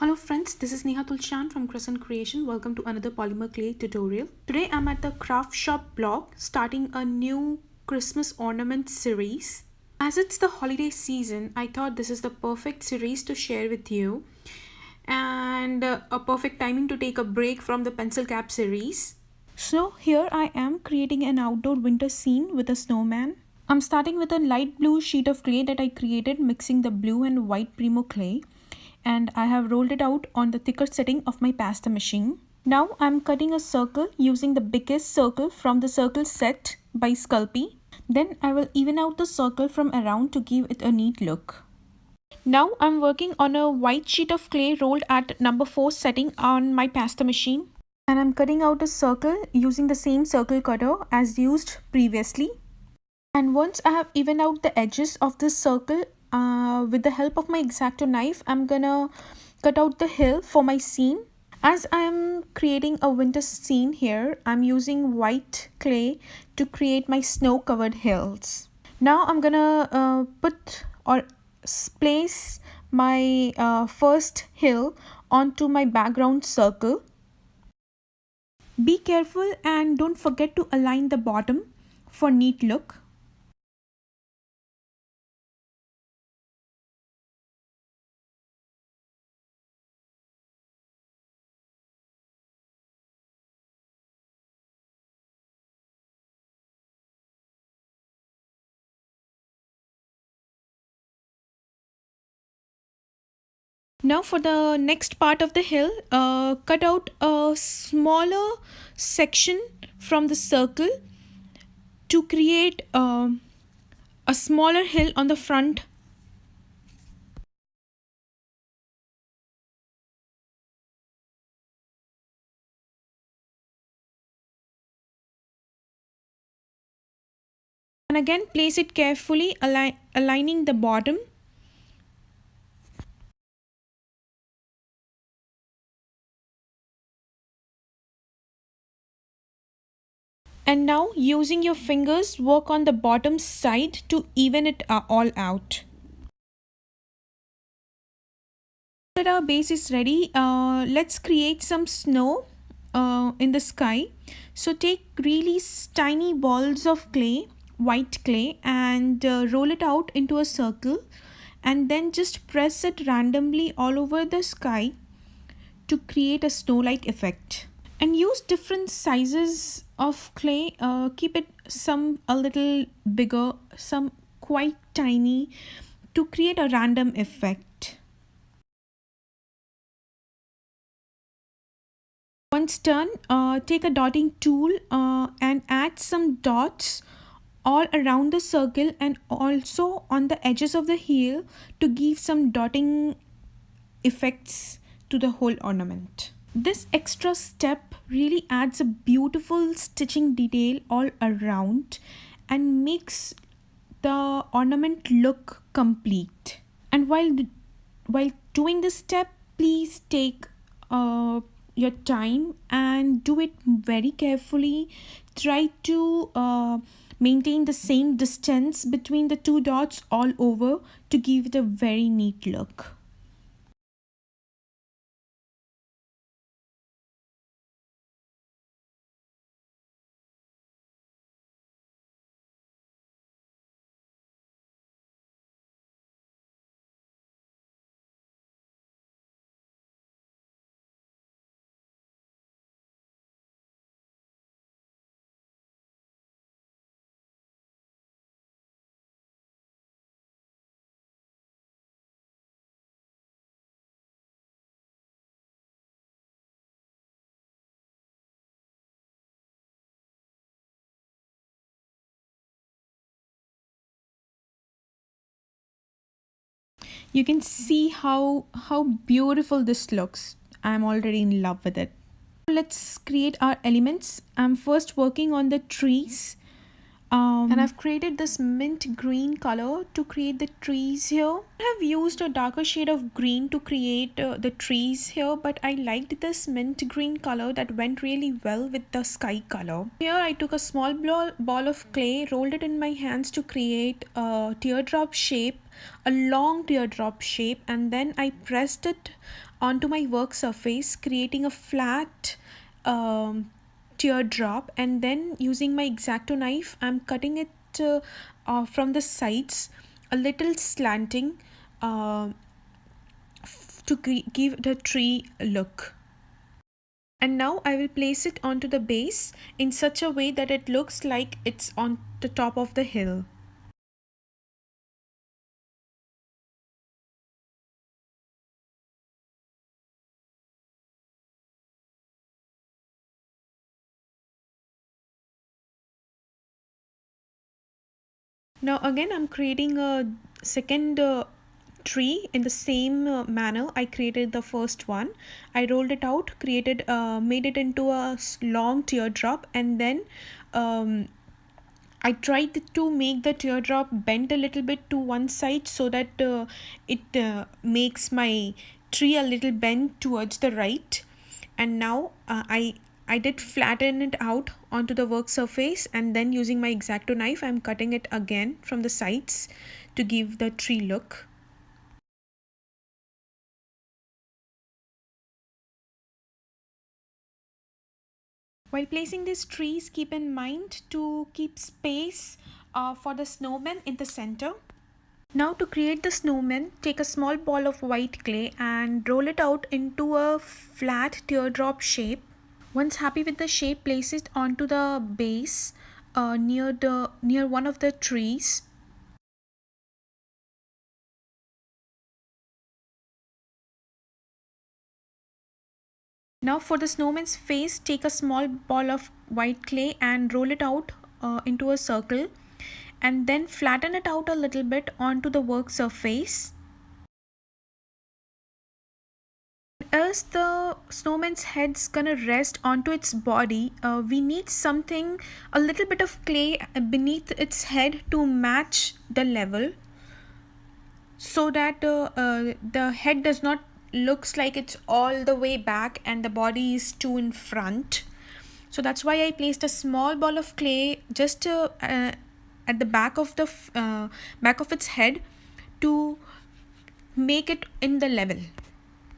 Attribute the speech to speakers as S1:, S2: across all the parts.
S1: Hello friends, this is Neha Tulshan from Crescent Creation. Welcome to another polymer clay tutorial. Today I'm at the craft shop blog starting a new Christmas ornament series. As it's the holiday season, I thought this is the perfect series to share with you and a perfect timing to take a break from the pencil cap series. So here I am creating an outdoor winter scene with a snowman. I'm starting with a light blue sheet of clay that I created mixing the blue and white Primo clay, and I have rolled it out on the thicker setting of my pasta machine. Now I'm cutting a circle using the biggest circle from the circle set by Sculpey. Then I will even out the circle from around to give it a neat look. Now I'm working on a white sheet of clay rolled at number 4 setting on my pasta machine. And I'm cutting out a circle using the same circle cutter as used previously. And once I have evened out the edges of this circle, with the help of my X-Acto knife, I'm gonna cut out the hill for my scene. As I'm creating a winter scene here, I'm using white clay to create my snow-covered hills. Now I'm gonna place my first hill onto my background circle. Be careful and don't forget to align the bottom for neat look. Now for the next part of the hill, cut out a smaller section from the circle to create a smaller hill on the front. And again place it carefully, aligning the bottom. And now using your fingers, work on the bottom side to even it all out. That our base is ready, let's create some snow in the sky. So take really tiny balls of clay, white clay, and roll it out into a circle, and then just press it randomly all over the sky to create a snow-like effect. And use different sizes of clay, keep it some a little bigger, some quite tiny, to create a random effect. Once done, take a dotting tool and add some dots all around the circle and also on the edges of the heel to give some dotting effects to the whole ornament. This extra step really adds a beautiful stitching detail all around and makes the ornament look complete. And while doing this step, please take your time and do it very carefully. Try to maintain the same distance between the two dots all over to give it a very neat look. You can see how beautiful this looks. I'm already in love with it. Let's create our elements. I'm first working on the trees And I've created this mint green color to create the trees here. I have used a darker shade of green to create the trees here, but I liked this mint green color that went really well with the sky color. Here I took a small ball of clay, rolled it in my hands to create a teardrop shape, a long teardrop shape, and then I pressed it onto my work surface, creating a flat teardrop. And then using my X-Acto knife, I'm cutting it from the sides, a little slanting, uh, to give the tree a look. And now I will place it onto the base in such a way that it looks like it's on the top of the hill. Now again I'm creating a second tree in the same manner I created the first one. I rolled it out, made it into a long teardrop, and then I tried to make the teardrop bend a little bit to one side so that it makes my tree a little bend towards the right. And now I did flatten it out onto the work surface, and then using my X-Acto knife I'm cutting it again from the sides to give the tree look. While placing these trees, keep in mind to keep space for the snowman in the center. Now to create the snowman, take a small ball of white clay and roll it out into a flat teardrop shape. Once happy with the shape, place it onto the base near one of the trees. Now for the snowman's face, take a small ball of white clay and roll it out into a circle, and then flatten it out a little bit onto the work surface. As the snowman's head's gonna rest onto its body, we need something, a little bit of clay beneath its head to match the level, so that the head does not looks like it's all the way back and the body is too in front. So that's why I placed a small ball of clay just at the back of its head to make it in the level.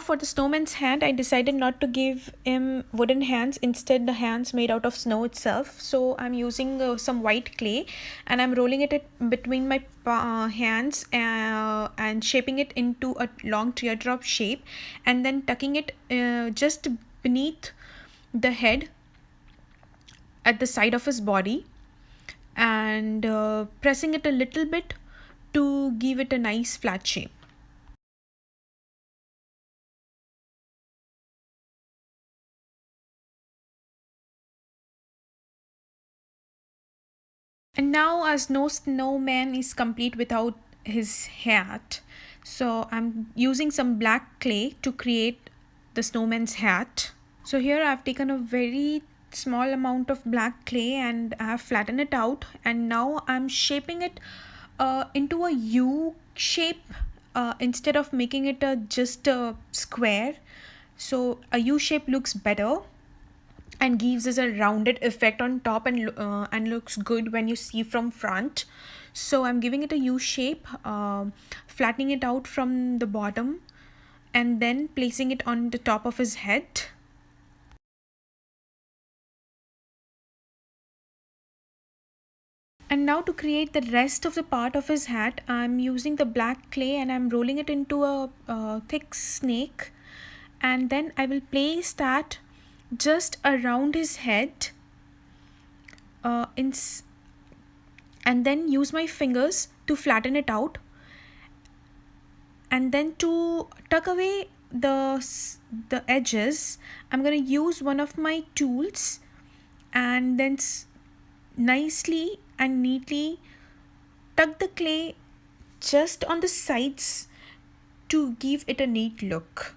S1: For the snowman's hand, I decided not to give him wooden hands, instead the hands made out of snow itself. So I'm using some white clay and I'm rolling it between my hands and shaping it into a long teardrop shape, and then tucking it just beneath the head at the side of his body, and pressing it a little bit to give it a nice flat shape. And now, as no snowman is complete without his hat, so I'm using some black clay to create the snowman's hat. So here I've taken a very small amount of black clay and I have flattened it out, and now I'm shaping it into a U shape instead of making it just a square. So a U shape looks better and gives us a rounded effect on top, and looks good when you see from front. So I'm giving it a U shape, flattening it out from the bottom and then placing it on the top of his head. And now to create the rest of the part of his hat, I'm using the black clay and I'm rolling it into a thick snake, and then I will place that just around his head, uh, in and then use my fingers to flatten it out, and then to tuck away the edges I'm going to use one of my tools, and then nicely and neatly tuck the clay just on the sides to give it a neat look.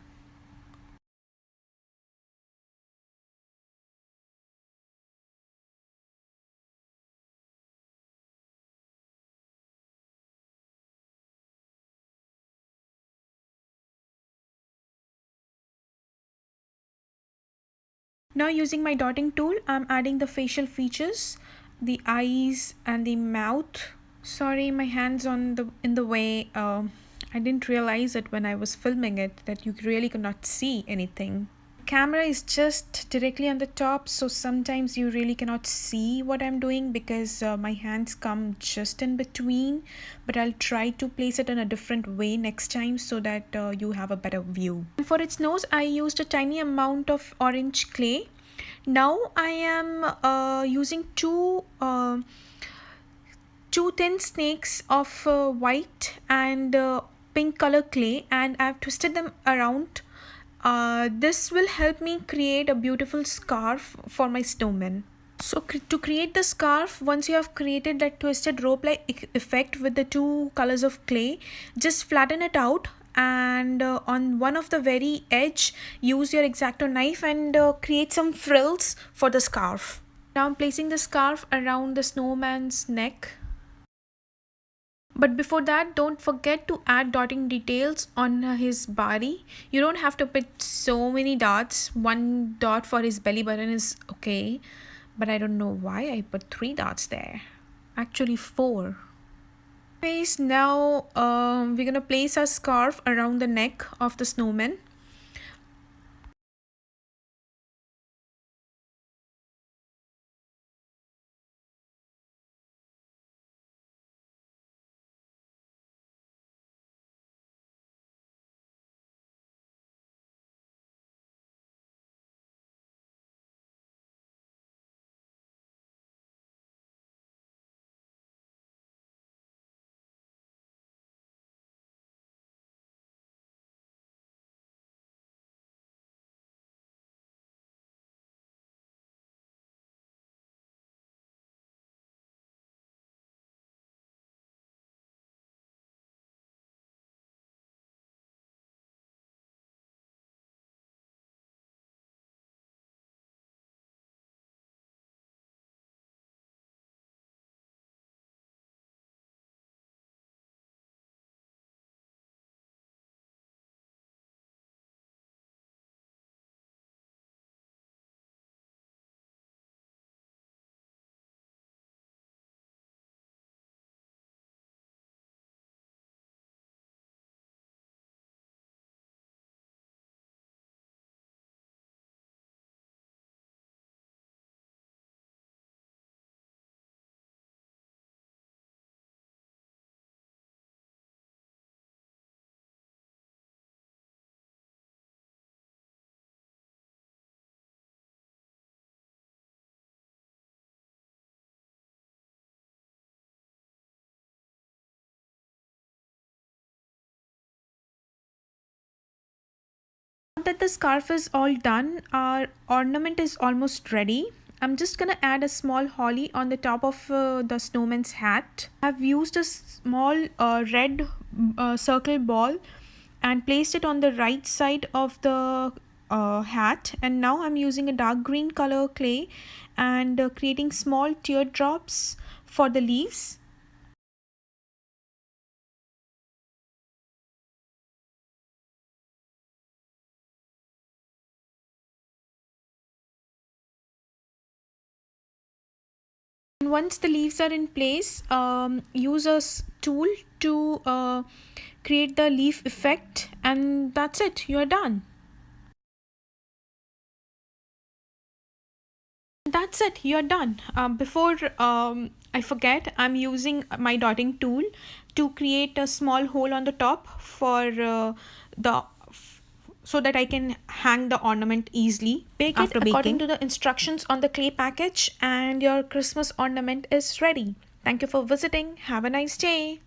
S1: Now using my dotting tool, I'm adding the facial features, the eyes and the mouth. Sorry, my hands in the way. I didn't realize it when I was filming it that you really could not see anything. Camera is just directly on the top, so sometimes you really cannot see what I'm doing because my hands come just in between, but I'll try to place it in a different way next time so that you have a better view. And for its nose, I used a tiny amount of orange clay. Now I am using two thin snakes of white and pink color clay, and I've twisted them around. This will help me create a beautiful scarf for my snowman. So to create the scarf, once you have created that twisted rope-like effect with the two colors of clay, just flatten it out, and on one of the very edge, use your X-Acto knife and create some frills for the scarf. Now I'm placing the scarf around the snowman's neck. But before that, don't forget to add dotting details on his body. You don't have to put so many dots. One dot for his belly button is okay, but I don't know why I put 3 dots there. Actually 4. Anyways, now we're gonna place our scarf around the neck of the snowman. Now that the scarf is all done, our ornament is almost ready. I'm just gonna add a small holly on the top of the snowman's hat. I've used a small red circle ball and placed it on the right side of the hat, and now I'm using a dark green color clay and creating small teardrops for the leaves. And once the leaves are in place, use a tool to create the leaf effect, and that's it, you're done. That's it, you're done. Before I forget, I'm using my dotting tool to create a small hole on the top for the so that I can hang the ornament easily. Bake it according to the instructions on the clay package, and your Christmas ornament is ready. Thank you for visiting. Have a nice day.